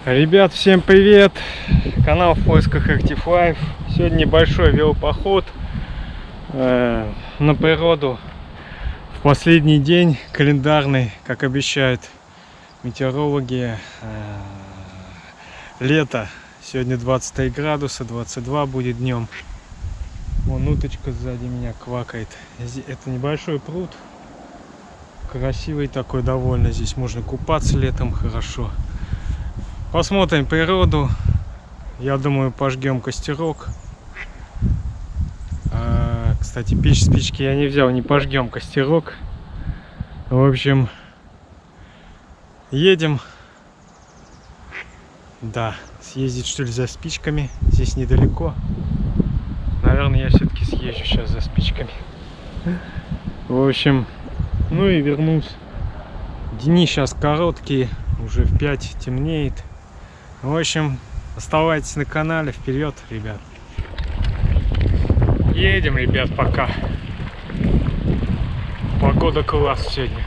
Ребят, всем привет! Канал в поисках Active Life. Сегодня небольшой велопоход на природу. В последний день календарный, как обещают метеорологи, лето. Сегодня 23 градуса, 22 будет днем. Вон уточка сзади меня квакает. Это небольшой пруд. Красивый такой довольно. Здесь можно купаться летом хорошо. Посмотрим природу. Я думаю, пожгем костерок. Кстати, спички я не взял, не пожгем костерок. В общем, едем. Да, съездить что ли за спичками. Здесь недалеко. Наверное, я все-таки съезжу сейчас за спичками. В общем, ну и вернусь. Дни сейчас короткие, уже в 5 темнеет. В общем, оставайтесь на канале, вперед, ребят. Едем, ребят, пока. Погода класс сегодня.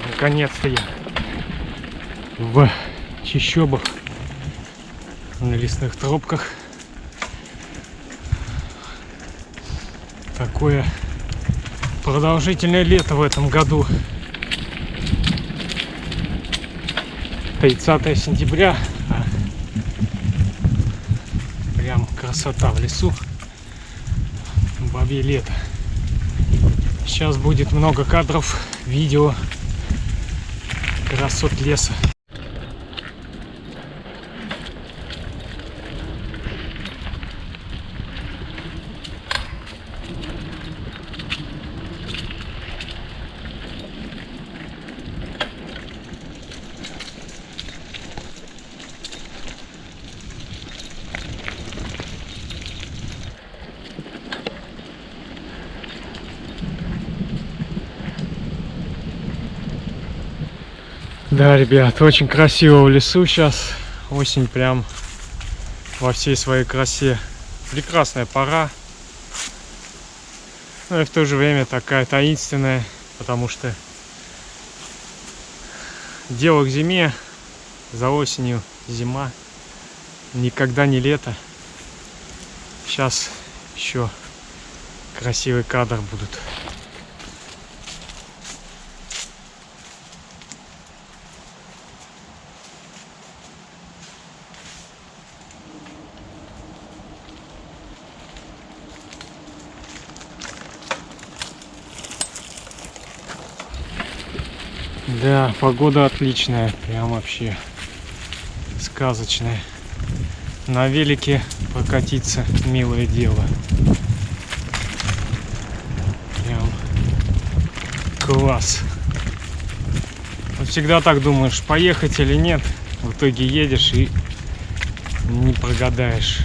Наконец-то я в чащобах, на лесных тропках. Такое продолжительное лето в этом году. 30 сентября. Прям красота в лесу. Бабье лето. Сейчас будет много кадров, видео красот леса. Да, ребят, очень красиво в лесу сейчас. Осень прям во всей своей красе. Прекрасная пора. Но и в то же время такая таинственная, потому что дело к зиме. За осенью зима. Никогда не лето. Сейчас еще красивый кадр будут. Да, погода отличная, прям вообще сказочная. На велике прокатиться милое дело. Прям класс. Вот всегда так думаешь, поехать или нет. В итоге едешь и не прогадаешь.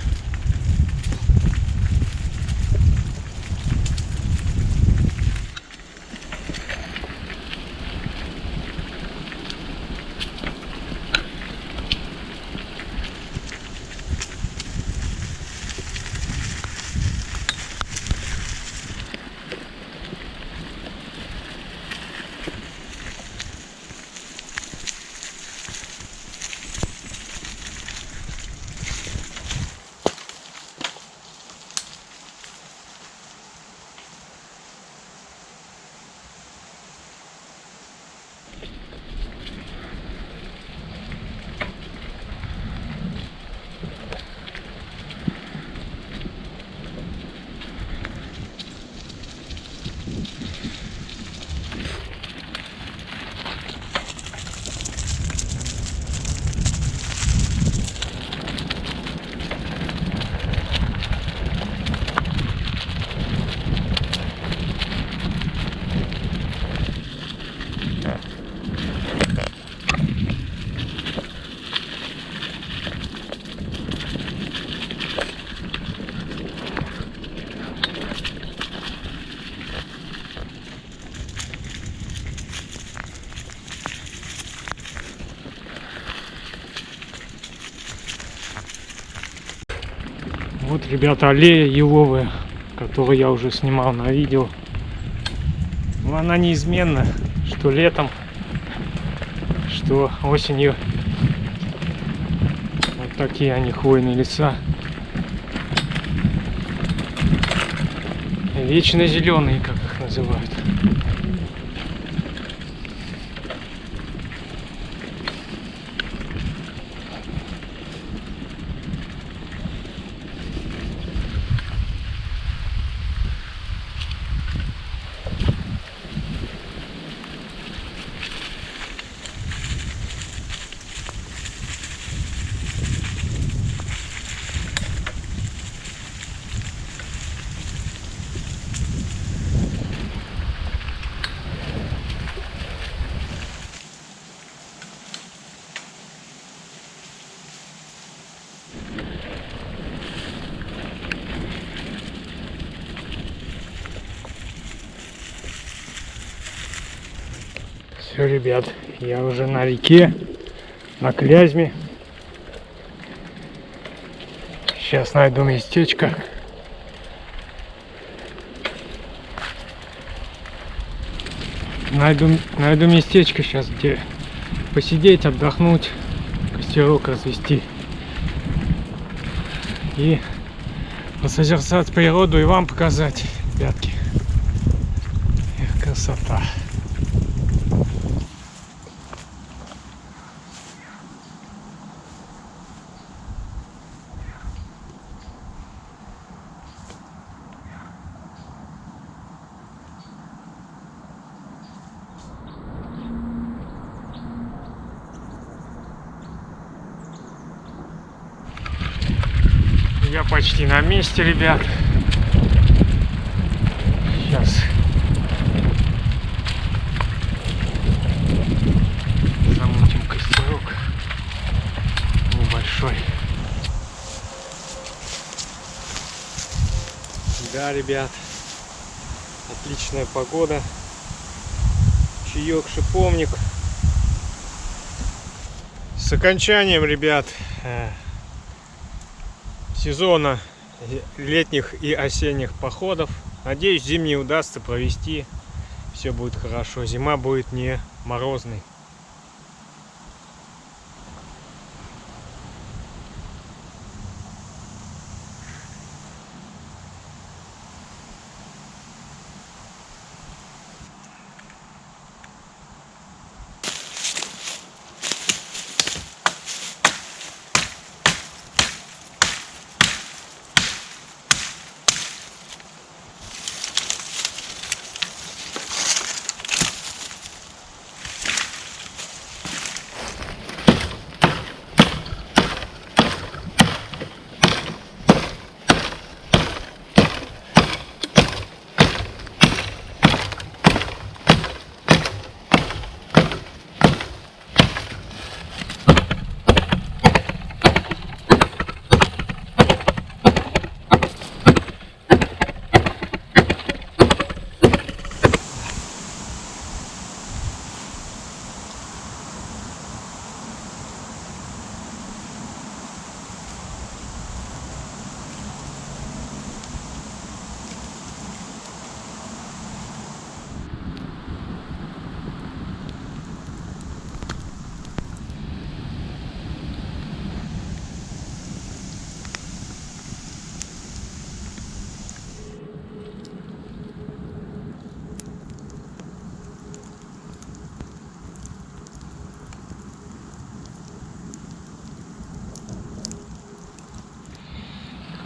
Вот, ребята, аллея еловая, которую я уже снимал на видео. Но она неизменна, что летом, что осенью. Вот такие они хвойные леса. Вечно зеленые, как их называют. Все, ребят, я уже на реке, на Клязьме. Сейчас найду местечко. Найду местечко сейчас, где посидеть, отдохнуть, костерок развести и посозерцать природу и вам показать, ребятки. Эх, красота. Я почти на месте, ребят. Сейчас замутим костерок небольшой. Да, ребят, отличная погода. Чаек, шиповник. С окончанием, ребят, сезона летних и осенних походов. Надеюсь, зимний удастся провести. Все будет хорошо. Зима будет не морозной.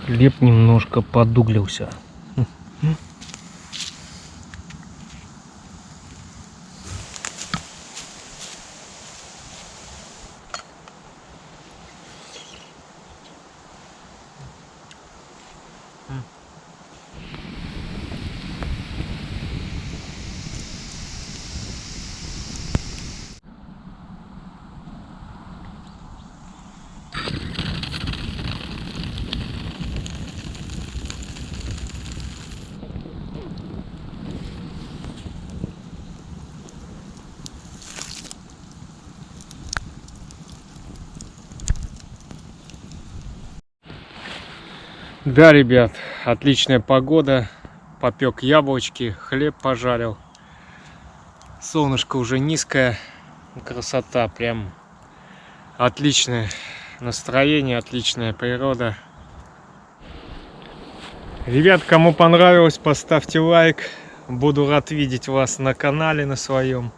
Хлеб немножко подуглился. Да, ребят, отличная погода. Попек яблочки, хлеб пожарил. Солнышко уже низкое. Красота, прям отличное настроение, отличная природа. Ребят, кому понравилось, поставьте лайк. Буду рад видеть вас на канале на своем.